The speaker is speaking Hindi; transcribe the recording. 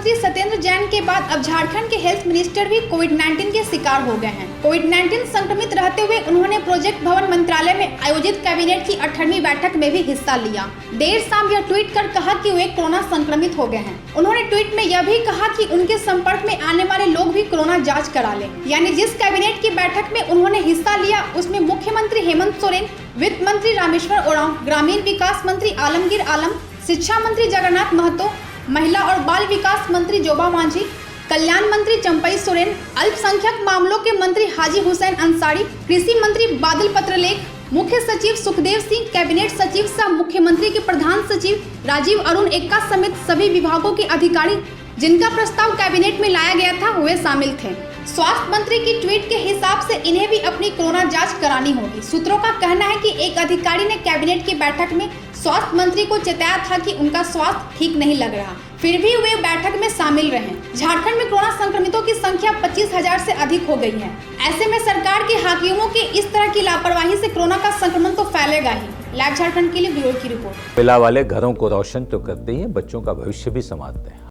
मंत्री सत्येंद्र जैन के बाद अब झारखंड के हेल्थ मिनिस्टर भी कोविड-19 के शिकार हो गए हैं। कोविड-19 संक्रमित रहते हुए उन्होंने प्रोजेक्ट भवन मंत्रालय में आयोजित कैबिनेट की 18वीं बैठक में भी हिस्सा लिया। देर शाम यह ट्वीट कर कहा कि वे कोरोना संक्रमित हो गए हैं। उन्होंने ट्वीट में यह भी कहा कि उनके संपर्क में आने वाले लोग भी कोरोना जाँच करा लें। यानी जिस कैबिनेट की बैठक में उन्होंने हिस्सा लिया उसमें मुख्यमंत्री हेमंत सोरेन, वित्त मंत्री रामेश्वर ओरांव, ग्रामीण विकास मंत्री आलमगीर आलम, शिक्षा मंत्री जगन्नाथ महतो, महिला और बाल विकास मंत्री जोबा मांझी, कल्याण मंत्री चंपई सोरेन, अल्पसंख्यक मामलों के मंत्री हाजी हुसैन अंसारी, कृषि मंत्री बादल पत्रलेख, मुख्य सचिव सुखदेव सिंह, कैबिनेट सचिव सह मुख्यमंत्री के प्रधान सचिव राजीव अरुण एक्का समेत सभी विभागों के अधिकारी जिनका प्रस्ताव कैबिनेट में लाया गया था वे शामिल थे। स्वास्थ्य मंत्री की ट्वीट के हिसाब से इन्हें भी अपनी कोरोना जांच करानी होगी। सूत्रों का कहना है कि एक अधिकारी ने कैबिनेट की बैठक में स्वास्थ्य मंत्री को चेताया था कि उनका स्वास्थ्य ठीक नहीं लग रहा, फिर भी वे बैठक में शामिल रहे। झारखंड में कोरोना संक्रमितों की संख्या 25,000 से अधिक हो गई है। ऐसे में सरकार के हाकिमों के इस तरह की लापरवाही से कोरोना का संक्रमण तो फैलेगा ही। लाइव झारखंड के लिए ब्यूरो की रिपोर्ट। पिला वाले घरों को रोशन तो करते ही बच्चों का भविष्य भी संवारते हैं।